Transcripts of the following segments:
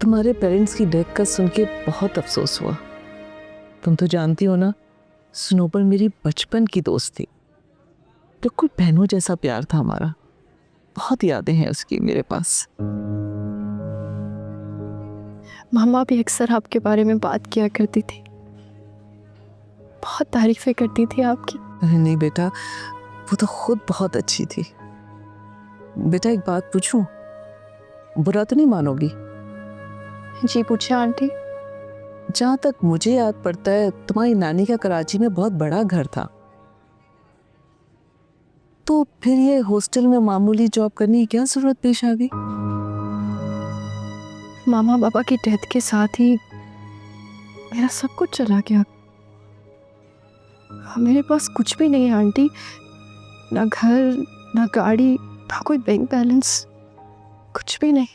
तुम्हारे पेरेंट्स की डेथ का सुन के बहुत अफसोस हुआ। तुम तो जानती हो ना, स्नोबर मेरी बचपन की दोस्त थी। बिल्कुल बहनों जैसा प्यार था हमारा। बहुत यादें हैं उसकी मेरे पास। मम्मा भी अक्सर आपके बारे में बात किया करती थी, बहुत तारीफें करती थी आपकी। अरे नहीं बेटा, वो तो खुद बहुत अच्छी थी। बेटा एक बात पूछूं, बुरा तो नहीं मानोगी? जी पूछे आंटी। जहाँ तक मुझे याद पड़ता है, तुम्हारी नानी का कराची में बहुत बड़ा घर था, तो फिर ये हॉस्टल में मामूली जॉब करने की क्या जरूरत पेश आ गई? मामा पापा की डेथ के साथ ही मेरा सब कुछ चला गया। मेरे पास कुछ भी नहीं है आंटी, ना घर, ना गाड़ी, ना कोई बैंक बैलेंस, कुछ भी नहीं।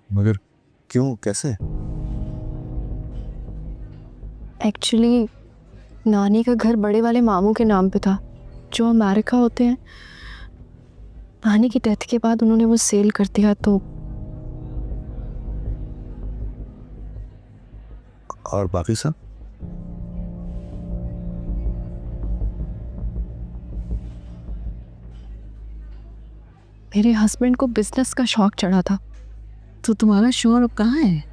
मगर क्यों, कैसे? एक्चुअली नानी का घर बड़े वाले मामू के नाम पे था, जो अमेरिका होते हैं। नानी की डेथ के बाद उन्होंने वो सेल कर दिया। तो और बाकी सब? मेरे हस्बैंड को बिजनेस का शौक चढ़ा था, तो तुम्हारा शोहर अब कहाँ है?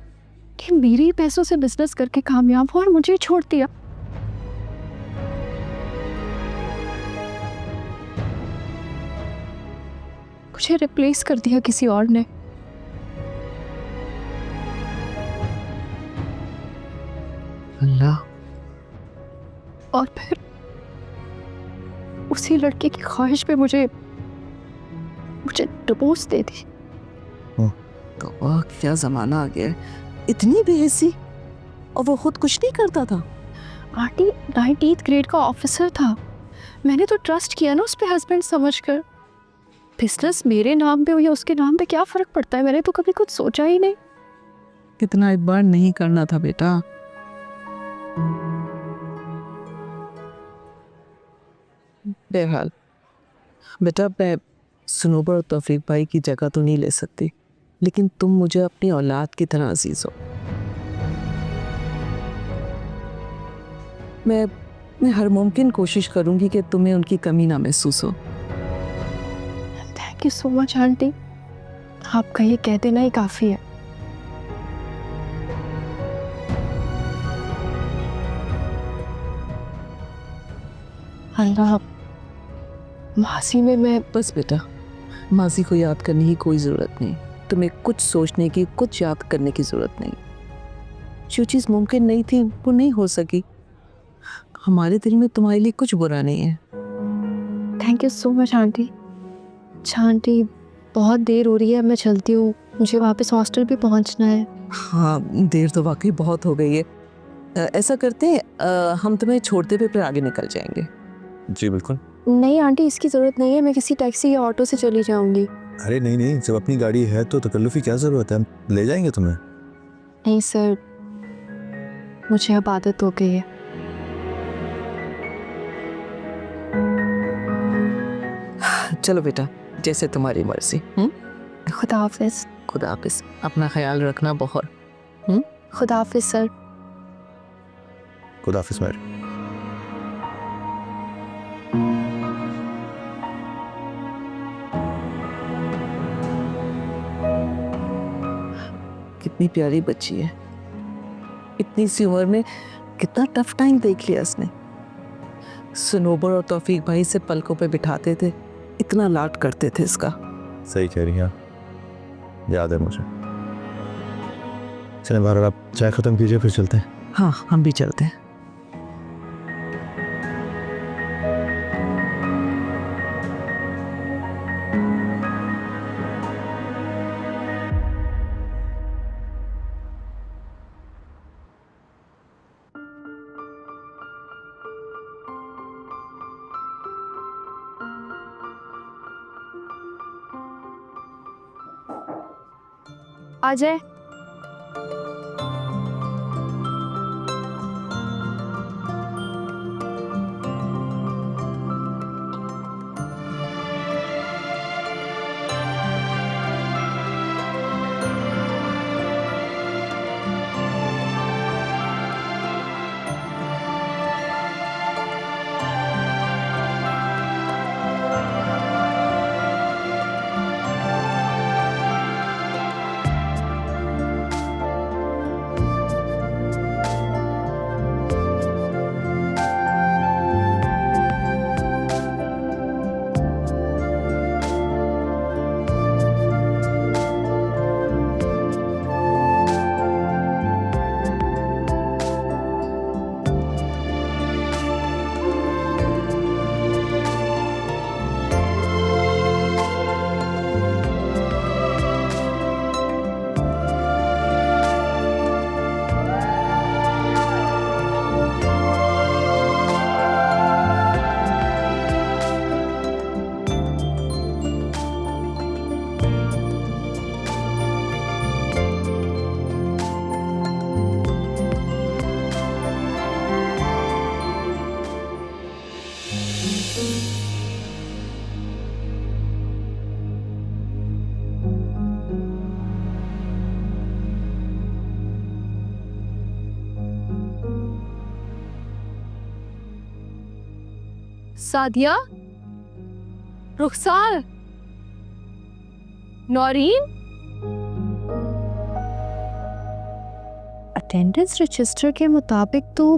कि मेरे ही पैसों से बिजनेस करके कामयाब हुआ और मुझे ही छोड़ दिया। मुझे रिप्लेस कर दिया किसी और ने। अल्लाह। और फिर उसी लड़के की ख्वाहिश पे मुझे डिवोर्स दे दी। तो क्या जमाना आ गया है, इतनी बेहिसी, और वो खुद कुछ नहीं करता था। आंटी 19th ग्रेड का ऑफिसर था, मैंने तो ट्रस्ट किया ना उस पे हस्बैंड समझकर। बिजनेस मेरे नाम पे हो या उसके नाम पे क्या फर्क पड़ता है, मैंने तो कभी कुछ सोचा ही नहीं। कितना एक बार नहीं करना था बेटा। बहरहाल बेटा, मैं स्नोबर और तौफीक भाई की जगह तो नहीं ले सकती, लेकिन तुम मुझे अपनी औलाद की तरह अजीज हो। मैं हर मुमकिन कोशिश करूंगी कि तुम्हें उनकी कमी ना महसूस हो। Thank you so much aunty, आपका ये कह देना ही काफी है। अल्लाह, मासी में मैं बस बेटा, माजी को याद करने की कोई ज़रूरत नहीं। तुम्हें कुछ सोचने की, कुछ याद करने की ज़रूरत नहीं। जो चीज़ मुमकिन नहीं थी वो नहीं हो सकी। हमारे दिल में तुम्हारे लिए कुछ बुरा नहीं है। Thank you so much aunty. अच्छा आंटी, बहुत देर हो रही है, मैं चलती हूँ, मुझे वापस हॉस्टल भी पहुँचना है। हाँ, देर तो वाकई बहुत हो गई है। ऐसा करते हैं, हम तुम्हें छोड़ते हुए फिर आगे निकल जाएंगे। जी बिल्कुल। नहीं आंटी, इसकी ज़रूरत नहीं है, मैं किसी टैक्सी या ऑटो से चली जाऊंगी। अरे नहीं नहीं, जब अपनी गाड़ी है तो तकल्लुफ़ की क्या ज़रूरत है, हम ले जाएंगे तुम्हें। नहीं सर, मुझे अब आदत हो गई है। चलो बेटा, जैसे तुम्हारी मर्जी। खुदा हाफिज। खुदा हाफिज, अपना ख्याल रखना बहुत। खुदा हाफिज सर। खुदा हाफिज़ मेरी। कितनी प्यारी बच्ची है, इतनी सी उम्र में कितना टफ टाइम देख लिया इसने। स्नोबर और तौफीक भाई से पलकों पे बिठाते थे, इतना लाड करते थे इसका। सही कह रही हैं, याद है मुझे। चलें बाहर, आप चाय ख़त्म कीजिए फिर चलते हैं। हाँ, हम भी चलते हैं। अजय, सादिया, रुखसार, नौरीन। अटेंडेंस रजिस्टर के मुताबिक तो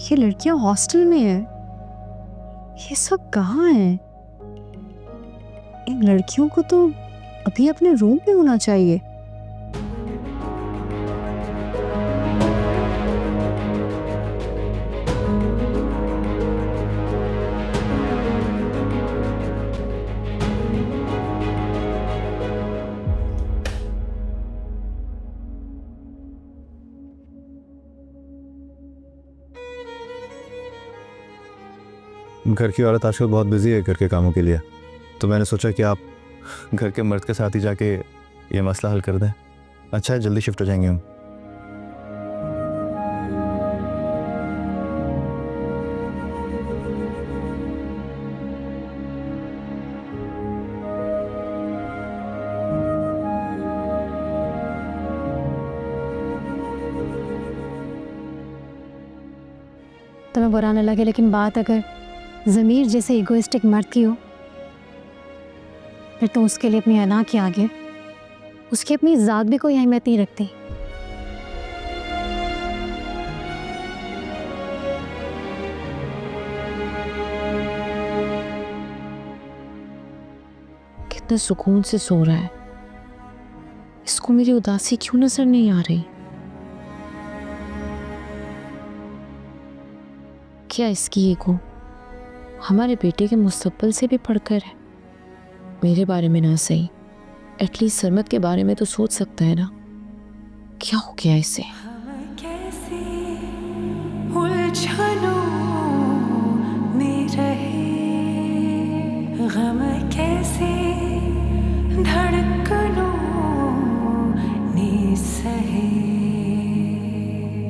ये लड़कियां हॉस्टल में है। ये सब कहाँ हैं? इन लड़कियों को तो अभी अपने रूम पे होना चाहिए। घर की औरत आजकल बहुत बिजी है घर के कामों के लिए, तो मैंने सोचा कि आप घर के मर्द के साथ ही जाके ये मसला हल कर दें। अच्छा है, जल्दी शिफ्ट हो जाएंगे हम। तुम्हें बुरा न लगे, लेकिन बात अगर ज़मीर जैसे इगोइस्टिक मर्द की हो, फिर तो उसके लिए अपनी अना के आगे उसकी अपनी ज़ात भी कोई अहमियत नहीं रखती। कितना सुकून से सो रहा है, इसको मेरी उदासी क्यों नजर नहीं आ रही? क्या इसकी ईगो हमारे बेटे के मुस्तकबिल से भी पढ़कर है? मेरे बारे में ना सही, एटलीस्ट सरमत के बारे में तो सोच सकता है ना। क्या हो गया इसे? कैसे उलझनों